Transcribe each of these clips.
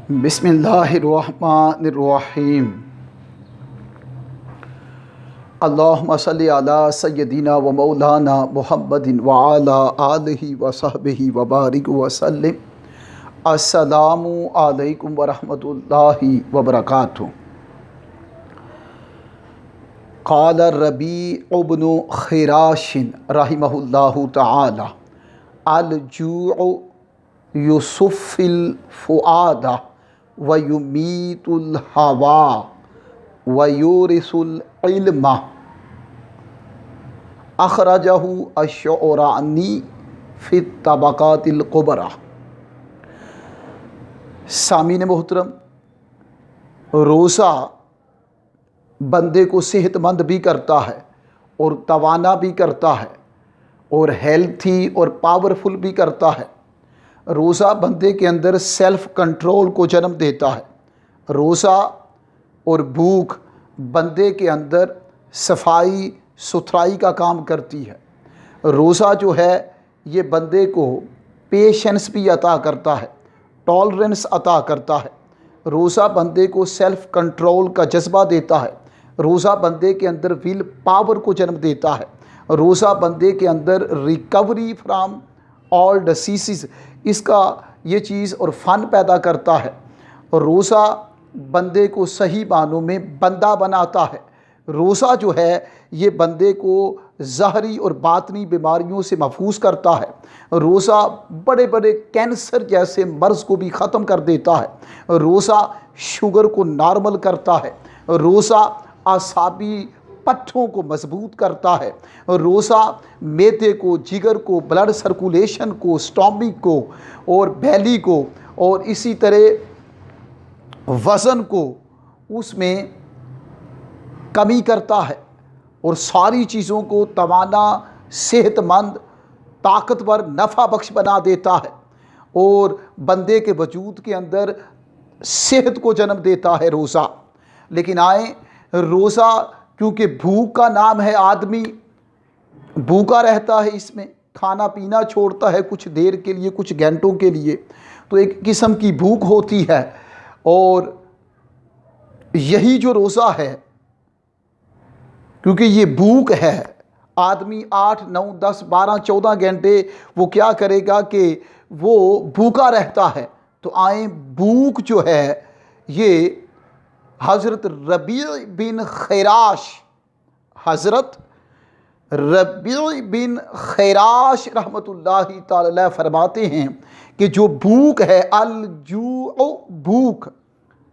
بسم اللہ الرحمن الرحیم۔ اللہم صلی علی سیدنا و مولانا محمد وعلی آلہ وصحبہ وبارک وسلم۔ السلام علیکم ورحمۃ اللہ وبرکاتہ۔ قال ربیع بن خراش رحمہ اللہ تعالی: الجوع یصفی الفؤاد ویمیت الہوی ویورث العلم۔ اخرجہ الشعرانی فی الطبقات الکبریٰ۔ سامعین محترم، روزہ بندے کو صحت مند بھی کرتا ہے اور توانا بھی کرتا ہے اور ہیلتھی اور پاورفل بھی کرتا ہے۔ روزہ بندے کے اندر سیلف کنٹرول کو جنم دیتا ہے۔ روزہ اور بھوک بندے کے اندر صفائی ستھرائی کا کام کرتی ہے۔ روزہ جو ہے یہ بندے کو پیشنس بھی عطا کرتا ہے، ٹالرنس عطا کرتا ہے۔ روزہ بندے کو سیلف کنٹرول کا جذبہ دیتا ہے۔ روزہ بندے کے اندر ول پاور کو جنم دیتا ہے۔ روزہ بندے کے اندر ریکوری فرام آل ڈسیزز اس کا یہ چیز اور فن پیدا کرتا ہے۔ روزہ بندے کو صحیح معنوں میں بندہ بناتا ہے۔ روزہ جو ہے یہ بندے کو ظاہری اور باطنی بیماریوں سے محفوظ کرتا ہے۔ روزہ بڑے بڑے کینسر جیسے مرض کو بھی ختم کر دیتا ہے۔ روزہ شوگر کو نارمل کرتا ہے۔ روزہ اعصابی پٹھوں کو مضبوط کرتا ہے۔ روزہ معدے کو، جگر کو، بلڈ سرکولیشن کو، سٹامک کو اور بیلی کو اور اسی طرح وزن کو اس میں کمی کرتا ہے اور ساری چیزوں کو توانا، صحت مند، طاقتور، نفع بخش بنا دیتا ہے اور بندے کے وجود کے اندر صحت کو جنم دیتا ہے روزہ۔ لیکن آئیں، روزہ کیونکہ بھوک کا نام ہے، آدمی بھوکا رہتا ہے، اس میں کھانا پینا چھوڑتا ہے کچھ دیر کے لیے، کچھ گھنٹوں کے لیے، تو ایک قسم کی بھوک ہوتی ہے۔ اور یہی جو روزہ ہے، کیونکہ یہ بھوک ہے، آدمی 8، 9، 10، 12، 14 گھنٹے وہ کیا کرے گا کہ وہ بھوکا رہتا ہے۔ تو آئیں، بھوک جو ہے یہ حضرت ربیع بن خراش رحمۃ اللہ تعالی فرماتے ہیں کہ جو بھوک ہے، الجوع بھوک،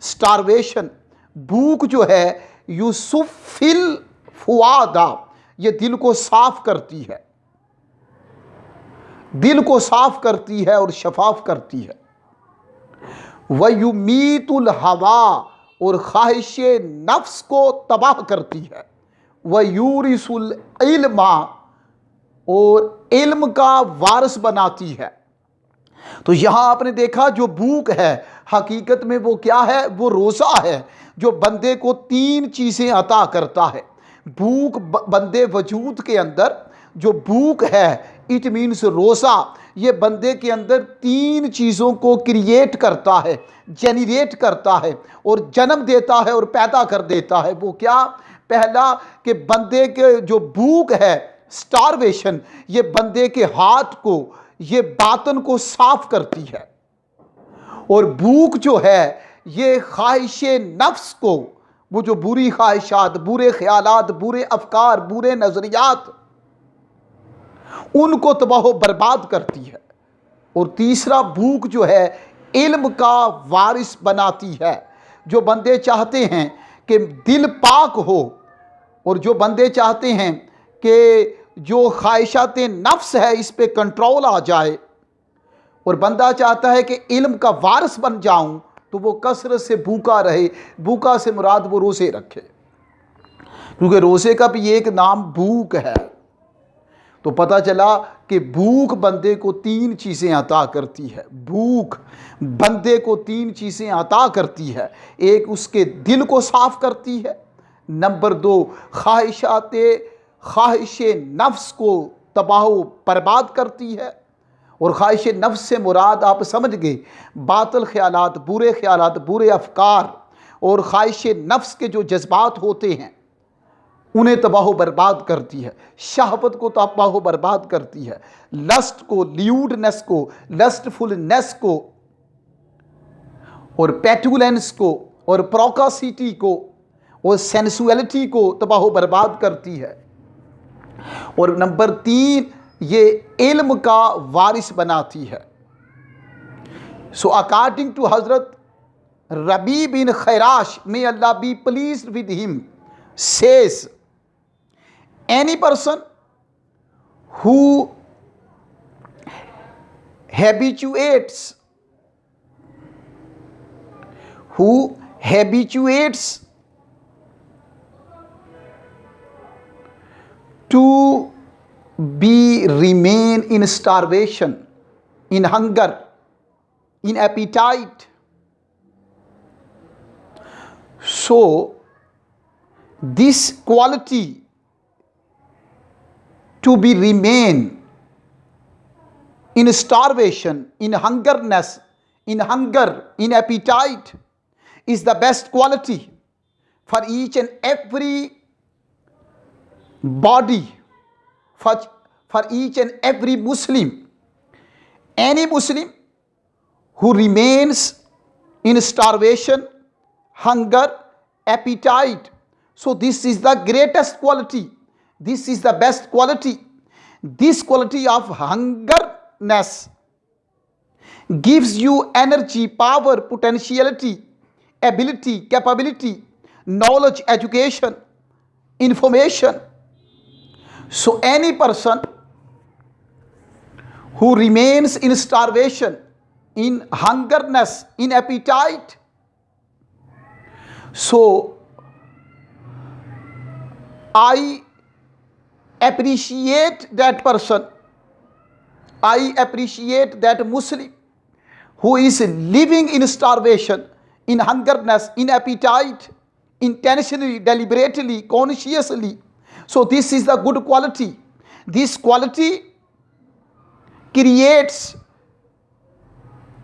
سٹارویشن، بھوک جو ہے یصفی الفؤاد یہ دل کو صاف کرتی ہے، دل کو صاف کرتی ہے اور شفاف کرتی ہے۔ ویمیت الہوی اور خواہش نفس کو تباہ کرتی ہے۔ ویورث العلم اور علم کا وارث بناتی ہے۔ تو یہاں آپ نے دیکھا جو بھوک ہے حقیقت میں وہ کیا ہے؟ وہ روزہ ہے جو بندے کو 3 چیزیں عطا کرتا ہے۔ بھوک بندے وجود کے اندر جو بھوک ہے، اٹ مینس روزہ یہ بندے کے اندر 3 چیزوں کو کریٹ کرتا ہے، جنریٹ کرتا ہے اور جنم دیتا ہے اور پیدا کر دیتا ہے۔ وہ کیا؟ پہلا کہ بندے کے جو بھوک ہے، سٹارویشن، یہ بندے کے ہاتھ کو، یہ باطن کو صاف کرتی ہے۔ اور بھوک جو ہے یہ خواہش نفس کو، وہ جو بری خواہشات، برے خیالات، برے افکار، برے نظریات، ان کو تباہ و برباد کرتی ہے۔ اور تیسرا بھوک جو ہے علم کا وارث بناتی ہے۔ جو بندے چاہتے ہیں کہ دل پاک ہو اور جو بندے چاہتے ہیں کہ جو خواہشات نفس ہے اس پہ کنٹرول آ جائے اور بندہ چاہتا ہے کہ علم کا وارث بن جاؤں، تو وہ کثرت سے بھوکا رہے۔ بھوکا سے مراد وہ روزے رکھے، کیونکہ روزے کا بھی ایک نام بھوک ہے۔ تو پتہ چلا کہ بھوک بندے کو 3 چیزیں عطا کرتی ہے۔ بھوک بندے کو 3 چیزیں عطا کرتی ہے۔ ایک اس کے دل کو صاف کرتی ہے، نمبر 2 خواہش نفس کو تباہ و برباد کرتی ہے، اور خواہش نفس سے مراد آپ سمجھ گئے باطل خیالات، برے افکار اور خواہش نفس کے جو جذبات ہوتے ہیں انہیں تباہ و برباد کرتی ہے، شہوت کو تباہ و برباد کرتی ہے، لسٹ کو، لیوڈنس کو، لسٹ فلنس کو اور پیٹولنس کو اور پروکاسیٹی کو اور سینسویلٹی کو تباہ و برباد کرتی ہے۔ اور نمبر 3، یہ علم کا وارث بناتی ہے۔ So according to Hazrat Rabi bin Khairash, may Allah be pleased with him, says, any person who habituates to remain in starvation, in hunger, in appetite, so this quality to be remain in starvation, in hungerness, in appetite is the best quality for each and every body, for each and every Muslim. Any Muslim who remains in starvation, hunger, appetite, so this is the greatest quality, this is the best quality. This quality of hungerness gives you energy, power, potentiality, ability, capability, knowledge, education, information. So any person who remains in starvation, in hungerness, in appetite, so I appreciate that person, I appreciate that Muslim who is living in starvation, in hungerness, in appetite, intentionally, deliberately, consciously. So this is the good quality. This quality creates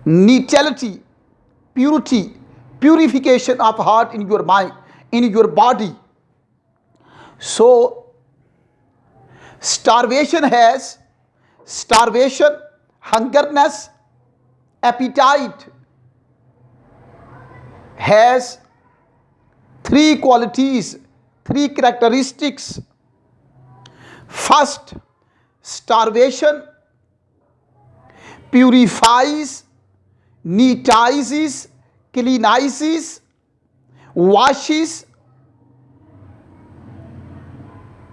neutrality, purity, purification of heart in your mind, in your body. So starvation, hungerness, appetite has 3 qualities, 3 characteristics. First, starvation purifies, neatizes, cleanizes, washes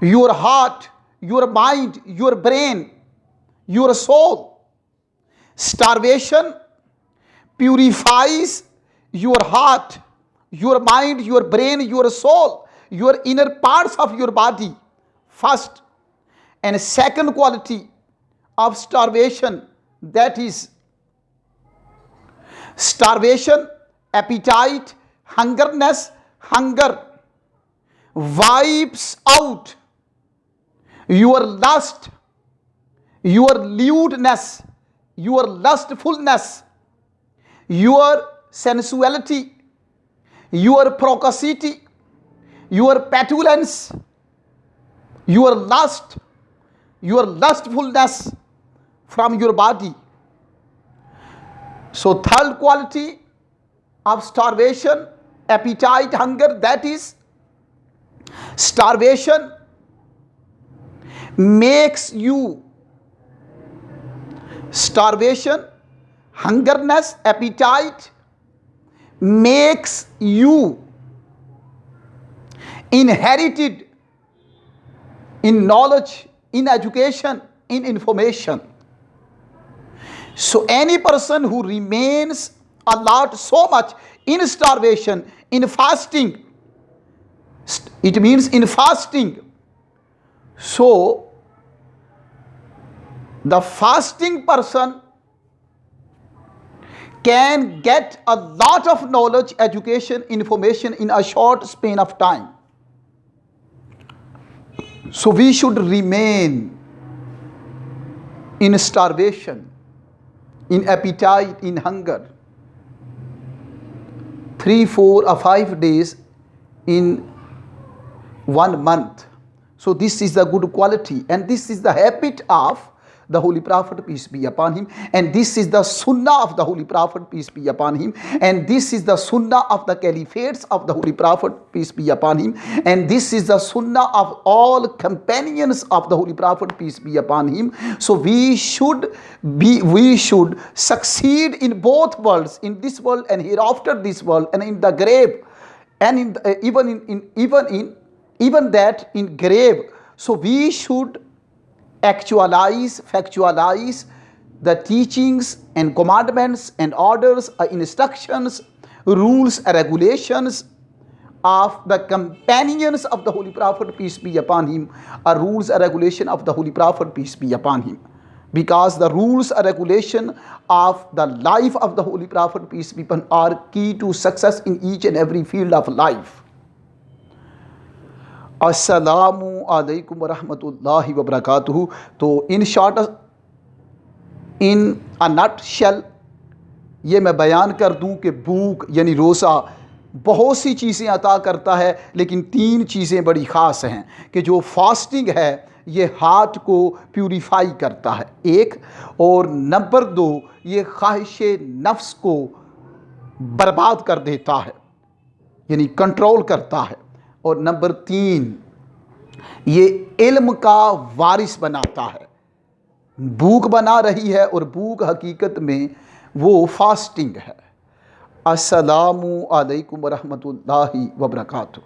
your heart, your mind, your brain, your soul. Starvation purifies your heart, your mind, your brain, your soul, your inner parts of your body. First. And second quality of starvation, that is starvation, appetite, hungerness, hunger wipes out your lust, your lewdness, your lustfulness, your sensuality, your precocity, your petulance, your lust, your lustfulness from your body. So third quality of starvation, appetite, hunger, that is starvation makes you, starvation, hungerness, appetite makes you inherited in knowledge, in education, in information. So any person who remains a lot so much in starvation, in fasting, it means in fasting. So the fasting person can get a lot of knowledge, education, information in a short span of time. So we should remain in starvation. in appetite, in hunger, 3, 4 or 5 days in 1 month. So this is the good quality, and this is the habit of the Holy Prophet, peace be upon him, and this is the sunnah of the Holy Prophet, peace be upon him, and this is the sunnah of the caliphates of the Holy Prophet, peace be upon him, and this is the sunnah of all companions of the Holy Prophet, peace be upon him. So we should succeed in both worlds, in this world and hereafter this world, and in the grave, and even that in grave. So we should factualize the teachings and commandments and orders, instructions, rules, regulations of the companions of the Holy Prophet, peace be upon him, or rules and regulation of the Holy Prophet, peace be upon him. Because the rules and regulation of the life of the Holy Prophet, peace be upon him, are key to success in each and every field of life. السلام علیکم ورحمۃ اللہ وبرکاتہ. تو in short in nut shell یہ میں بیان کر دوں کہ بھوک یعنی روزہ بہت سی چیزیں عطا کرتا ہے، لیکن 3 چیزیں بڑی خاص ہیں کہ جو فاسٹنگ ہے یہ ہارٹ کو پیوریفائی کرتا ہے، 1، اور نمبر 2 یہ خواہش نفس کو برباد کر دیتا ہے یعنی کنٹرول کرتا ہے، اور نمبر 3 یہ علم کا وارث بناتا ہے. بھوک بنا رہی ہے، اور بھوک حقیقت میں وہ فاسٹنگ ہے. السلام علیکم ورحمۃ اللہ وبرکاتہ.